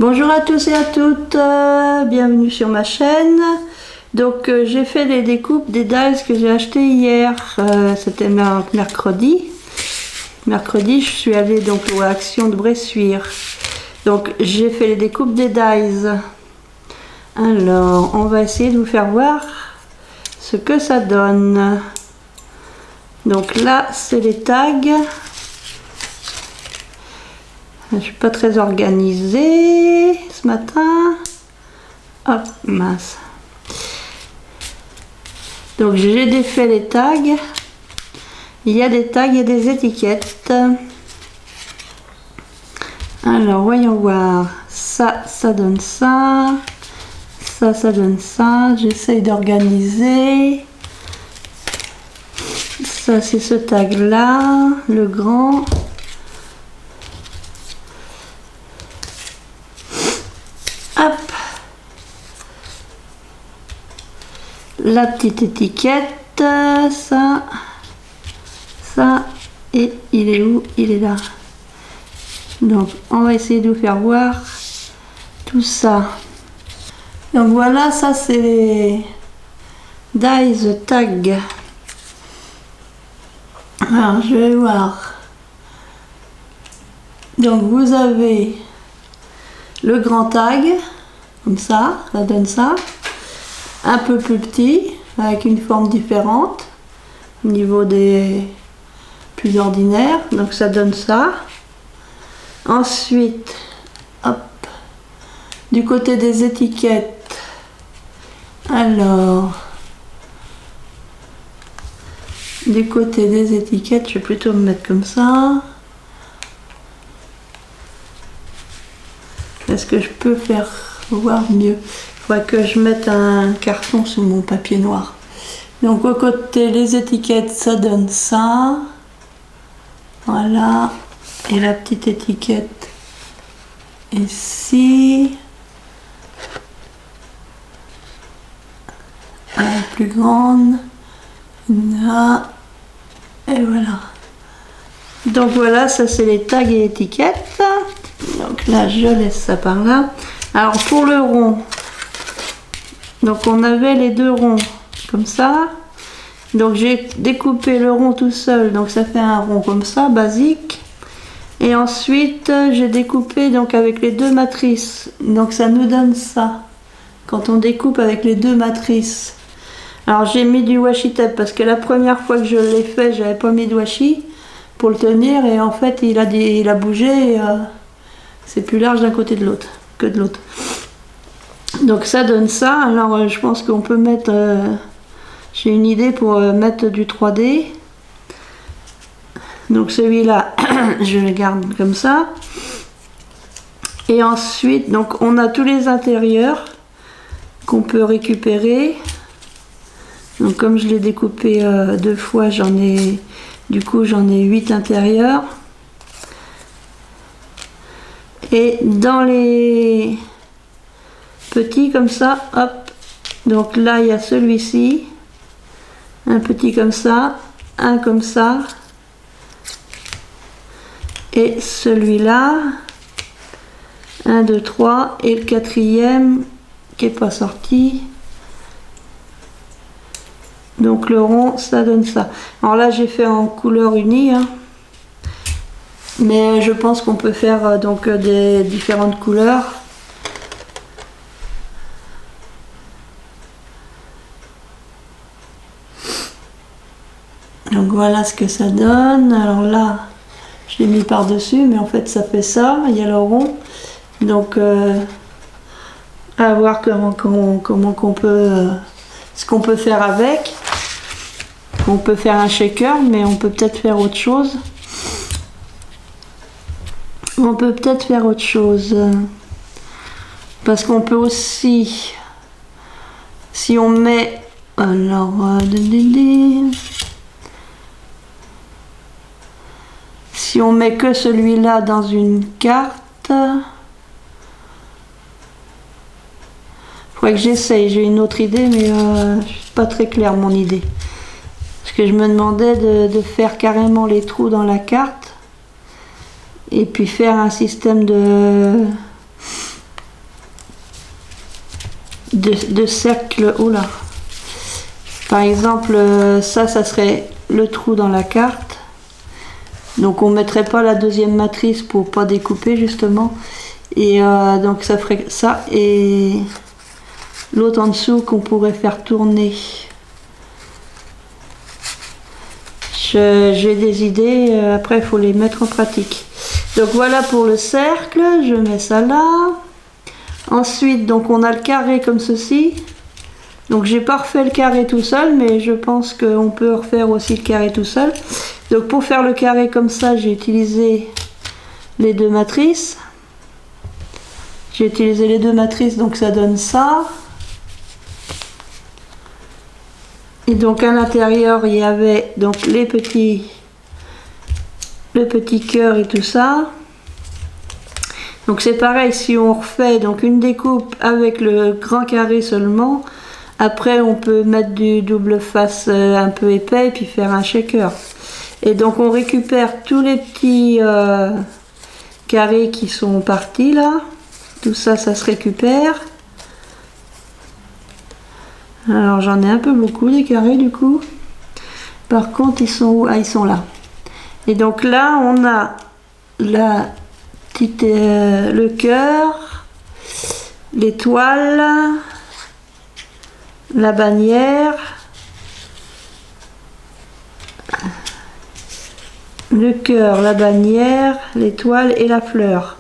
Bonjour à tous et à toutes, bienvenue sur ma chaîne. Donc j'ai fait les découpes des dies que j'ai acheté hier, c'était mercredi. Mercredi je suis allée donc aux Actions de Bressuire. Donc j'ai fait les découpes des dies. Alors on va essayer de vous faire voir ce que ça donne. Donc là c'est les tags. Je suis pas très organisée ce matin. Hop, mince. Donc j'ai défait les tags. Il y a des tags et des étiquettes. Alors voyons voir. Ça donne ça. Ça donne ça. J'essaye d'organiser. Ça c'est ce tag là, le grand. Hop. La petite étiquette, ça, et il est où? Il est là. Donc on va essayer de vous faire voir tout ça. Donc voilà, ça c'est les dies tag. Alors je vais voir. Donc vous avez le grand tag, comme ça donne ça. Un peu plus petit, avec une forme différente, au niveau des plus ordinaires, donc ça donne ça. Ensuite, hop, du côté des étiquettes, alors, du côté des étiquettes, je vais plutôt me mettre comme ça. Est-ce que je peux faire voir mieux? Il faudrait que je mette un carton sous mon papier noir. Donc au côté les étiquettes, ça donne ça. Voilà. Et la petite étiquette ici. La plus grande. Là. Et voilà. Donc voilà, ça c'est les tags et étiquettes. Donc là, je laisse ça par là. Alors pour le rond, donc on avait les deux ronds comme ça. Donc j'ai découpé le rond tout seul, donc ça fait un rond comme ça, basique. Et ensuite j'ai découpé donc avec les deux matrices. Donc ça nous donne ça. Quand on découpe avec les deux matrices. Alors j'ai mis du washi tape parce que la première fois que je l'ai fait, j'avais pas mis de washi pour le tenir. Et en fait il a bougé. C'est plus large d'un côté de l'autre que de l'autre. Donc ça donne ça. Alors je pense qu'on peut mettre... j'ai une idée pour mettre du 3D. Donc celui-là, je le garde comme ça. Et ensuite, donc on a tous les intérieurs qu'on peut récupérer. Donc comme je l'ai découpé deux fois, j'en ai 8 intérieurs. Et dans les petits comme ça, hop, donc là il y a celui-ci, un petit comme ça, un comme ça, et celui-là, 1, 2, 3, et le quatrième qui n'est pas sorti. Donc le rond, ça donne ça. Alors là j'ai fait en couleur unie, hein. Mais je pense qu'on peut faire donc des différentes couleurs. Donc voilà ce que ça donne. Alors là, je l'ai mis par-dessus, mais en fait ça fait ça. Il y a le rond. Donc à voir comment qu'on peut, ce qu'on peut faire avec. On peut faire un shaker, mais on peut peut-être faire autre chose. On peut peut-être faire autre chose. Parce qu'on peut aussi, si on met, alors, si on met que celui-là dans une carte, faudrait que j'essaye. J'ai une autre idée, mais c'est pas très clair mon idée. Parce que je me demandais de faire carrément les trous dans la carte. Et puis faire un système de de cercles. Oh là. Par exemple, ça serait le trou dans la carte. Donc on mettrait pas la deuxième matrice pour pas découper justement. Et donc ça ferait ça. Et l'autre en dessous qu'on pourrait faire tourner. J'ai des idées, après il faut les mettre en pratique. Donc voilà pour le cercle, je mets ça là. Ensuite, donc on a le carré comme ceci. Donc j'ai pas refait le carré tout seul, mais je pense qu'on peut refaire aussi le carré tout seul. Donc pour faire le carré comme ça, j'ai utilisé les deux matrices. J'ai utilisé les deux matrices, donc ça donne ça. Et donc à l'intérieur, il y avait donc le petit cœur et tout ça. Donc c'est pareil, si on refait donc une découpe avec le grand carré seulement, après on peut mettre du double face un peu épais et puis faire un shaker. Et donc on récupère tous les petits carrés qui sont partis là. Tout ça, ça se récupère. Alors j'en ai un peu beaucoup des carrés du coup. Par contre ils sont où? Ah, ils sont là. Et donc là on a la petite, le cœur, l'étoile, la bannière, le cœur, la bannière, l'étoile et la fleur.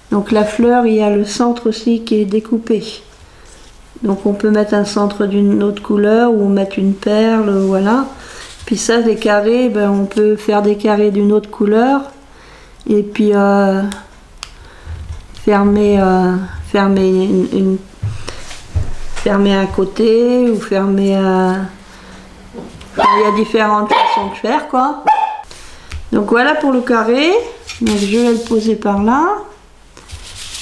Donc la fleur, il y a le centre aussi qui est découpé. Donc on peut mettre un centre d'une autre couleur ou mettre une perle, voilà. Puis ça, des carrés, ben, on peut faire des carrés d'une autre couleur. Et puis fermer un côté ou fermer il y a différentes façons de faire quoi. Donc voilà pour le carré. Donc je vais le poser par là.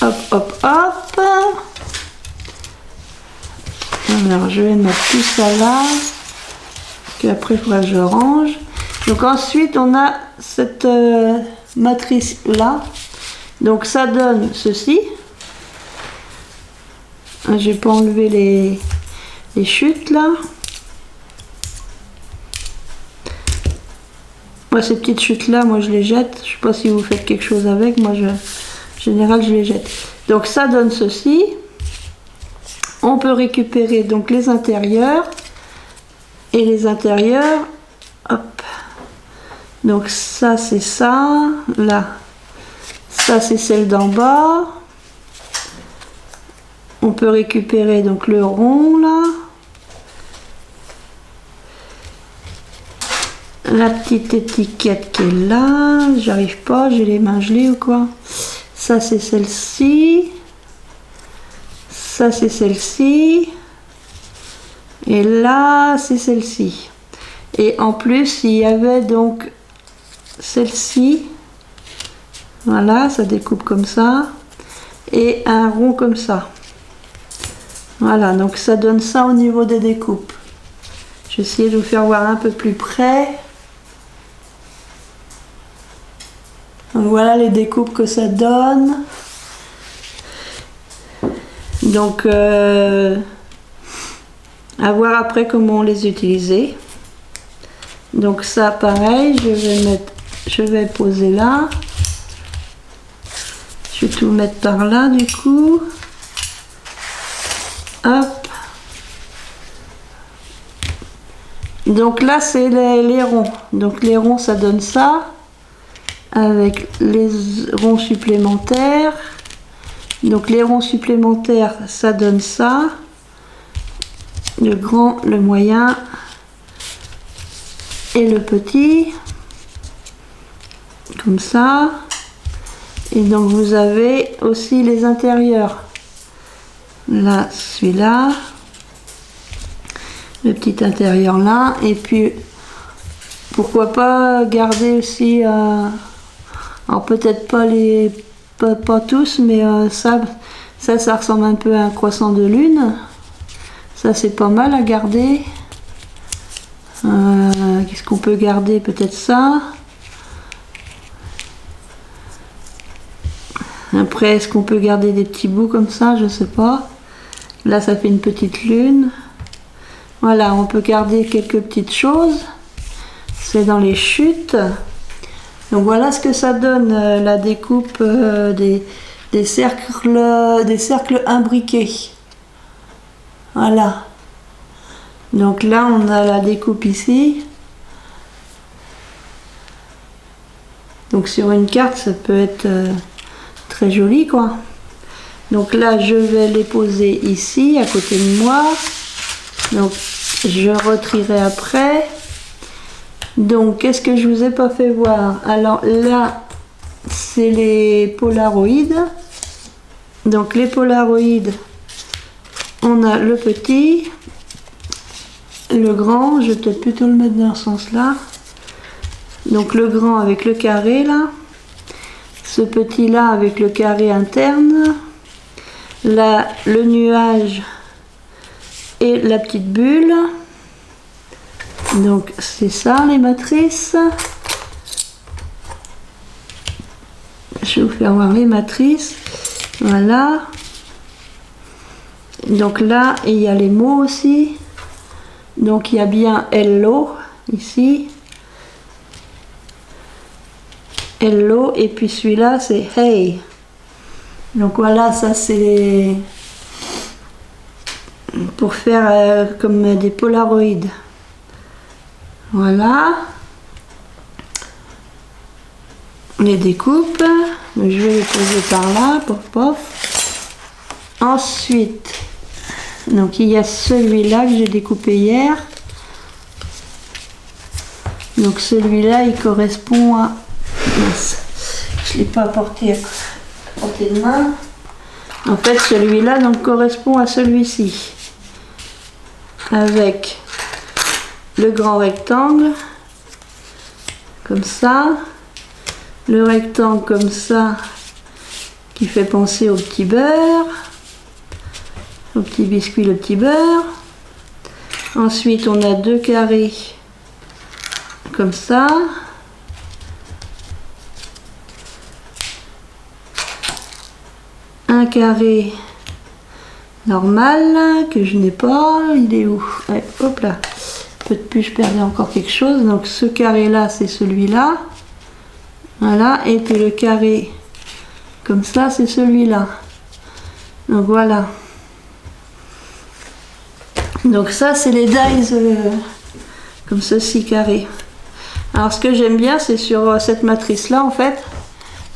Hop, hop, hop. Alors je vais mettre tout ça là. Puis après il faudra que je range. Donc ensuite on a cette matrice là. Donc ça donne ceci. J'ai pas enlevé les chutes là. Moi ces petites chutes là, moi je les jette. Je sais pas si vous faites quelque chose avec. Moi en général je les jette. Donc ça donne ceci. On peut récupérer donc les intérieurs. Et les intérieurs, hop. Donc ça c'est ça. Là. Ça c'est celle d'en bas. On peut récupérer donc le rond là. La petite étiquette qui est là. J'arrive pas, j'ai les mains gelées ou quoi. Ça c'est celle-ci. Ça c'est celle-ci. Et là c'est celle-ci. Et en plus il y avait donc celle-ci. Voilà, ça découpe comme ça. Et un rond comme ça. Voilà, donc ça donne ça au niveau des découpes. Je vais essayer de vous faire voir un peu plus près. Donc voilà les découpes que ça donne. Donc à voir après comment on les utiliser. Donc ça pareil, je vais poser là. Je vais tout mettre par là du coup. Hop. Donc là c'est les ronds. Donc les ronds ça donne ça. Avec les ronds supplémentaires. Donc les ronds supplémentaires ça donne ça. Le grand, le moyen et le petit. Comme ça. Et donc vous avez aussi les intérieurs. Là, celui-là. Le petit intérieur là. Et puis, pourquoi pas garder aussi... alors peut-être pas les... Pas tous, mais ça ressemble un peu à un croissant de lune. Ça, c'est pas mal à garder. Qu'est-ce qu'on peut garder? Peut-être ça. Après, est-ce qu'on peut garder des petits bouts comme ça? Je sais pas. Là, ça fait une petite lune. Voilà, on peut garder quelques petites choses. C'est dans les chutes. Donc voilà ce que ça donne, la découpe des cercles imbriqués. Voilà. Donc là, on a la découpe ici. Donc sur une carte, ça peut être très joli, quoi. Donc là, je vais les poser ici, à côté de moi. Donc, je retrierai après. Donc, qu'est-ce que je vous ai pas fait voir? Alors là, c'est les polaroïdes. Donc, les polaroïdes, on a le petit, le grand. Je vais peut-être plutôt le mettre dans ce sens-là. Donc, le grand avec le carré, là. Ce petit-là avec le carré interne. Là, le nuage et la petite bulle. Donc c'est ça les matrices. Je vais vous faire voir les matrices. Voilà. Donc là, il y a les mots aussi. Donc il y a bien hello ici. Hello. Et puis celui-là, c'est hey. Donc voilà, ça c'est pour faire comme des polaroïdes. Voilà. Les découpes. Je vais les poser par là, pof pof. Ensuite, donc il y a celui-là que j'ai découpé hier. Donc celui-là, il correspond à... Je ne l'ai pas apporté à portée de main. En fait, celui-là donc correspond à celui-ci. Avec le grand rectangle, comme ça. Le rectangle comme ça, qui fait penser au petit beurre. Au petit biscuit, le petit beurre. Ensuite, on a deux carrés, comme ça. Un carré normal que je n'ai pas, il est où? Ouais, hop là, peu de plus, je perdais encore quelque chose. Donc ce carré là, c'est celui-là, voilà, et puis le carré comme ça, c'est celui-là. Donc voilà. Donc ça, c'est les dies comme ceci, carré. Alors ce que j'aime bien, c'est sur cette matrice là, en fait,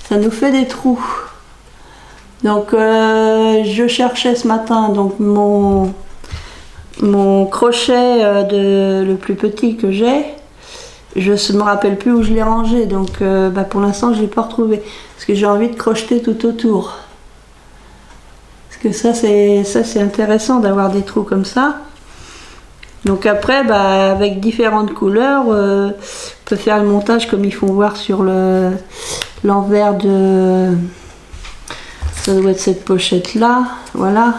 ça nous fait des trous. Donc je cherchais ce matin donc mon crochet le plus petit que j'ai. Je ne me rappelle plus où je l'ai rangé, donc pour l'instant je ne l'ai pas retrouvé. Parce que j'ai envie de crocheter tout autour. Parce que ça c'est intéressant d'avoir des trous comme ça. Donc après, avec différentes couleurs, on peut faire le montage comme ils font voir sur l'envers de... Ça doit être cette pochette là, voilà.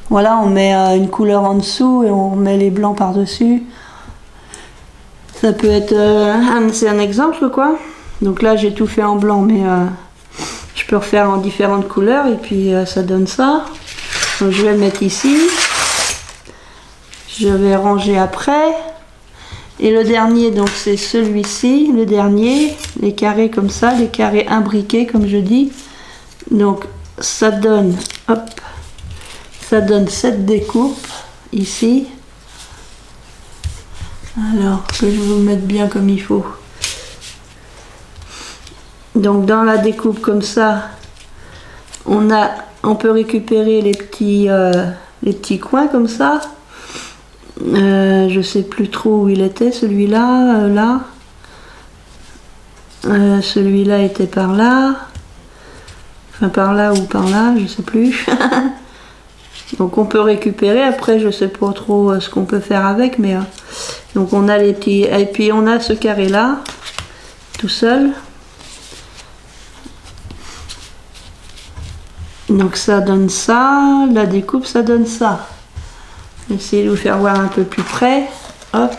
Voilà, on met une couleur en dessous et on met les blancs par dessus. Ça peut être c'est un exemple quoi. Donc là j'ai tout fait en blanc, mais je peux refaire en différentes couleurs et puis ça donne ça. Donc je vais le mettre ici. Je vais ranger après. Et le dernier, donc c'est celui-ci, le dernier, les carrés comme ça, les carrés imbriqués comme je dis. Donc ça donne, hop, ça donne cette découpe ici. Alors que je vais vous mettre bien comme il faut. Donc dans la découpe comme ça, on peut récupérer les petits coins comme ça. Je sais plus trop où il était, celui-là, là. Celui-là était par là. Enfin par là ou par là, je sais plus. Donc on peut récupérer, après je sais pas trop ce qu'on peut faire avec, mais donc on a les petits, et puis on a ce carré là, tout seul. Donc ça donne ça, la découpe ça donne ça. Essayez de vous faire voir un peu plus près. Hop.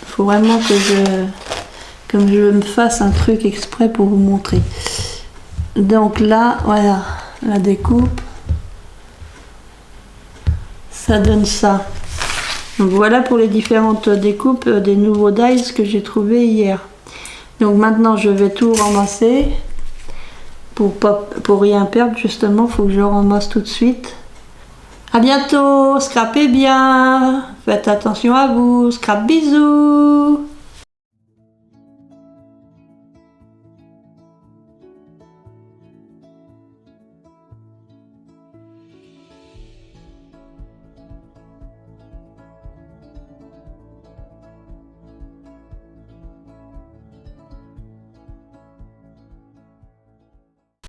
Il faut vraiment que je me fasse un truc exprès pour vous montrer. Donc là, voilà, la découpe. ça donne ça. Donc voilà pour les différentes découpes des nouveaux dies que j'ai trouvé hier. Donc maintenant je vais tout ramasser pour rien perdre justement, il faut que je ramasse tout de suite. À bientôt, scrapez bien, faites attention à vous, scrap bisous.